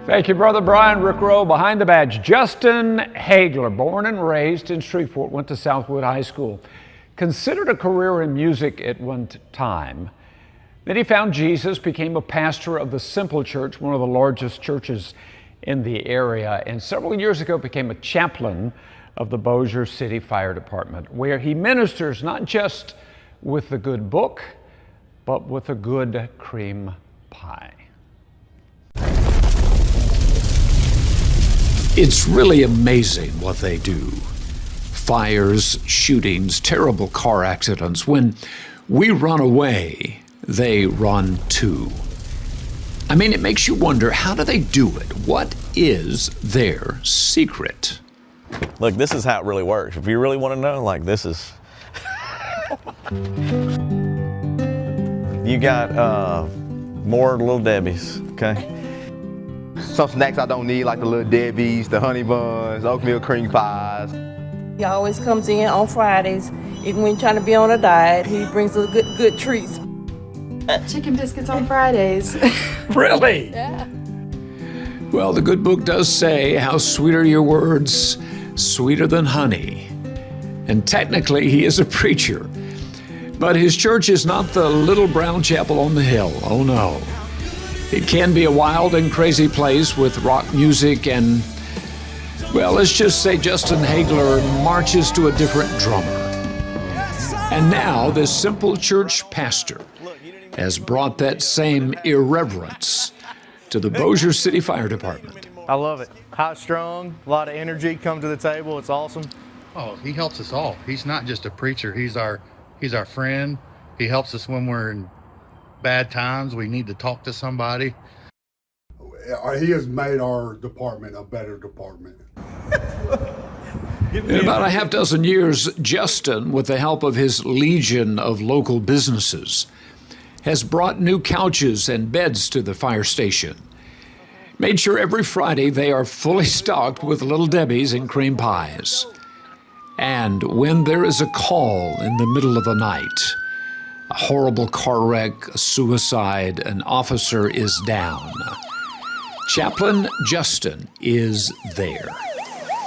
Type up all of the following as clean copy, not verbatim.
Thank you, Brother Brian. Rick Rowe behind the badge. Justin Hagler, born and raised in Shreveport, went to Southwood High School. Considered a career in music at one time. Then he found Jesus, became a pastor of the Simple Church, one of the largest churches in the area, and several years ago became a chaplain of the Bossier City Fire Department, where he ministers not just with the good book, but with a good cream pie. It's really amazing what they do. Fires, shootings, terrible car accidents. When we run away, they run too. I mean, it makes you wonder, how do they do it? What is their secret? Look, this is how it really works. If you really want to know, like, this is... You got more Little Debbie's, okay? Some snacks I don't need, like the Little Debbie's, the honey buns, oatmeal cream pies. He always comes in on Fridays. Even when he's trying to be on a diet, he brings us good treats. Chicken biscuits on Fridays. Really? Yeah. Well, the good book does say, how sweet are your words, sweeter than honey. And technically, he is a preacher. But his church is not the little brown chapel on the hill. Oh, no. It can be a wild and crazy place with rock music and, well, let's just say Justin Hagler marches to a different drummer. And now this simple church pastor has brought that same irreverence to the Bossier City Fire Department. I love it. High strung, a lot of energy come to the table. It's awesome. Oh, he helps us all. He's not just a preacher. He's our friend. He helps us when we're in bad times. We need to talk to somebody. He has made our department a better department. In about a half dozen years, Justin, with the help of his legion of local businesses, has brought new couches and beds to the fire station. Made sure every Friday they are fully stocked with Little Debbie's and cream pies. And when there is a call in the middle of the night, a horrible car wreck, a suicide, an officer is down, Chaplain Justin is there.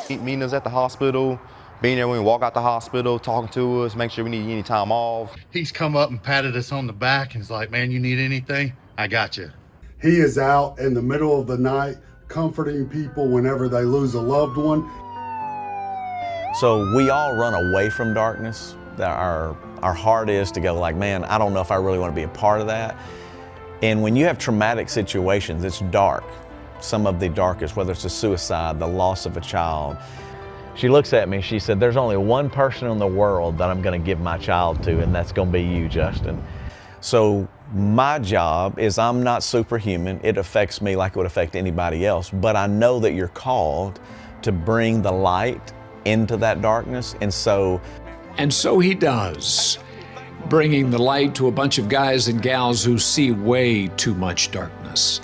Meeting us at the hospital, being there when we walk out the hospital, talking to us, make sure we need any time off. He's come up and patted us on the back and is like, man, you need anything? I got you. He is out in the middle of the night comforting people whenever they lose a loved one. So we all run away from darkness. Our heart is to go like, man, I don't know if I really want to be a part of that. And when you have traumatic situations, it's dark. Some of the darkest, whether it's a suicide, the loss of a child. She looks at me, she said, there's only one person in the world that I'm going to give my child to, and that's going to be you, Justin. So my job is, I'm not superhuman. It affects me like it would affect anybody else, but I know that you're called to bring the light into that darkness. And so he does, bringing the light to a bunch of guys and gals who see way too much darkness.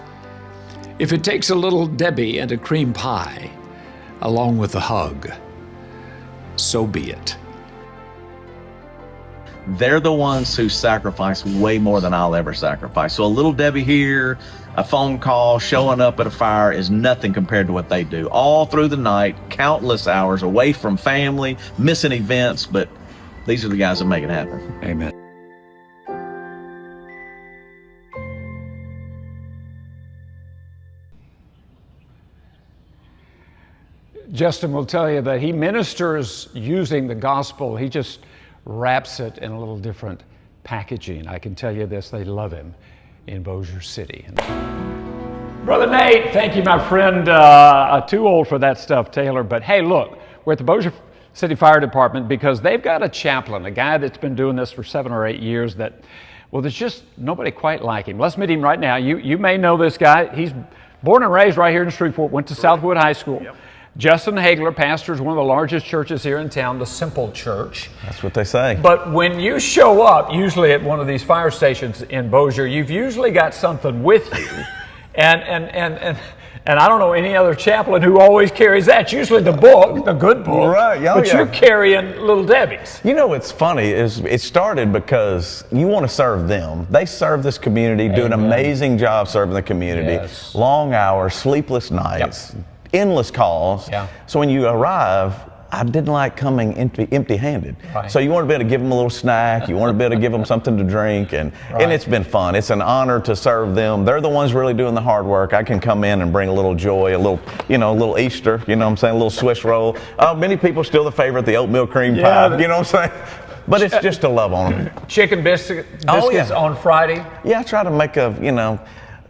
If it takes a Little Debbie and a cream pie, along with a hug, so be it. They're the ones who sacrifice way more than I'll ever sacrifice. So a Little Debbie here, a phone call, showing up at a fire is nothing compared to what they do. All through the night, countless hours away from family, missing events, but these are the guys that make it happen. Amen. Justin will tell you that he ministers using the gospel. He just wraps it in a little different packaging. I can tell you this, they love him in Bossier City. Brother Nate, thank you, my friend. Too old for that stuff, Taylor. But hey, look, we're at the Bossier City Fire Department because they've got a chaplain, a guy that's been doing this for 7 or 8 years that, well, there's just nobody quite like him. Let's meet him right now. You may know this guy. He's born and raised right here in Shreveport, went to Southwood High School. Yep. Justin Hagler pastors one of the largest churches here in town, the Simple Church. that's what they say. But when you show up, usually at one of these fire stations in Bossier, you've usually got something with you. And And I don't know any other chaplain who always carries that. It's usually the book, the good book. Right, oh, but yeah. you're carrying Little Debbie's. You know what's funny is it started because you want to serve them. They serve this community, do an amazing job serving the community. Yes. Long hours, sleepless nights, endless calls. Yeah. So when you arrive, I didn't like coming empty-handed. Right. So you want to be able to give them a little snack. You want to be able to give them something to drink, and it's been fun. It's an honor to serve them. They're the ones really doing the hard work. I can come in and bring a little joy, a little Easter. You know what I'm saying? A little Swiss roll. Many people still the favorite, the oatmeal cream pie. You know what I'm saying? But it's just to love on them. Chicken biscuits yeah. on Friday. Yeah, I try to make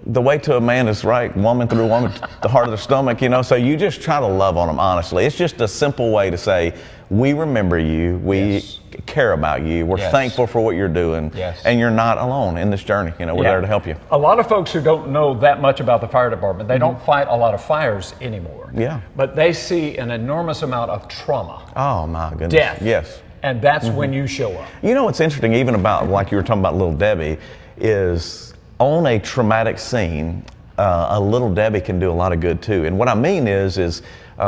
the way to a man is right, woman through woman, the heart of the stomach, so you just try to love on them, honestly. It's just a simple way to say, we remember you, we care about you, we're thankful for what you're doing, and you're not alone in this journey, we're there to help you. A lot of folks who don't know that much about the fire department, they don't fight a lot of fires anymore. Yeah. But they see an enormous amount of trauma. Oh my goodness. Death. Yes. And that's when you show up. You know what's interesting, even about, like you were talking about Little Debbie, is on a traumatic scene, a Little Debbie can do a lot of good too. And what I mean is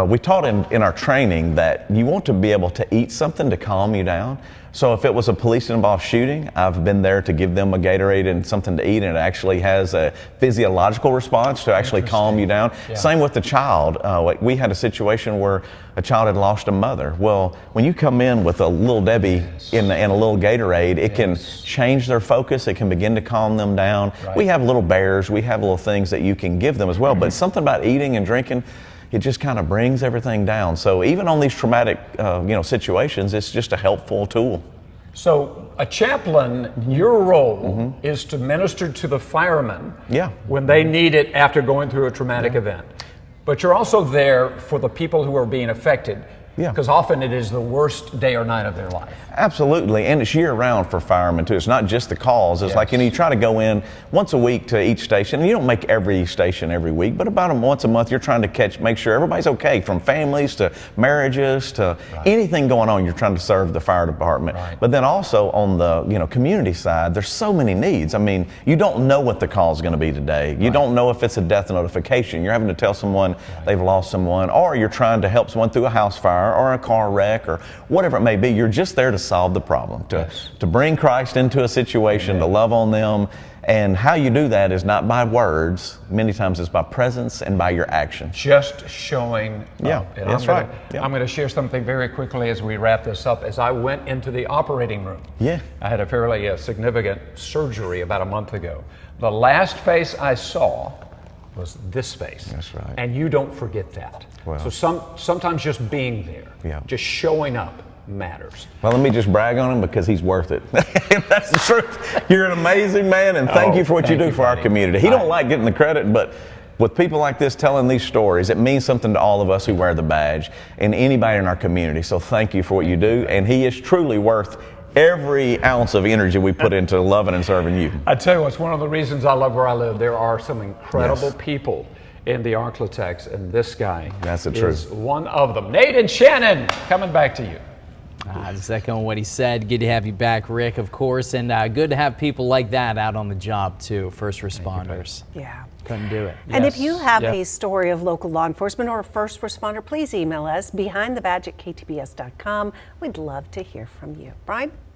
we taught in our training that you want to be able to eat something to calm you down. So if it was a police-involved shooting, I've been there to give them a Gatorade and something to eat, and it actually has a physiological response to actually calm you down. Yeah. Same with the child. We had a situation where a child had lost a mother. Well, when you come in with a Little Debbie and a little Gatorade, it can change their focus. It can begin to calm them down. Right. We have little bears. We have little things that you can give them as well. But something about eating and drinking, it just kind of brings everything down. So even on these traumatic, situations, it's just a helpful tool. So a chaplain, your role is to minister to the firemen when they need it after going through a traumatic event. But you're also there for the people who are being affected. Yeah. Because often it is the worst day or night of their life. Absolutely, and it's year-round for firemen too. It's not just the calls. It's like, you try to go in once a week to each station. And you don't make every station every week, but about once a month you're trying to make sure everybody's okay, from families to marriages to anything going on. You're trying to serve the fire department. Right. But then also on the community side, there's so many needs. I mean, you don't know what the call is going to be today. You don't know if it's a death notification. You're having to tell someone they've lost someone, or you're trying to help someone through a house fire or a car wreck or whatever it may be. You're just there to solve the problem, to bring Christ into a situation, to love on them. And how you do that is not by words. Many times it's by presence and by your action. Just showing up. Yeah, that's right. I'm going to share something very quickly as we wrap this up. As I went into the operating room, I had a fairly significant surgery about a month ago. The last face I saw was this face. That's right. And you don't forget that. Well, so sometimes just being there, just showing up matters. Well, let me just brag on him because he's worth it. That's the truth. You're an amazing man, and thank you for what you do for our community. He don't like getting the credit, but with people like this telling these stories, it means something to all of us who wear the badge and anybody in our community. So thank you for what you do, and he is truly worth every ounce of energy we put into loving and serving you. I tell you what, it's one of the reasons I love where I live. There are some incredible people in the Arklatex, and this guy is one of them. Nate and Shannon, coming back to you. Just echoing what he said. Good to have you back, Rick, of course, and good to have people like that out on the job too, first responders. Yeah. Couldn't do it. And if you have a story of local law enforcement or a first responder, please email us behindthebadge@ktbs.com. We'd love to hear from you. Brian?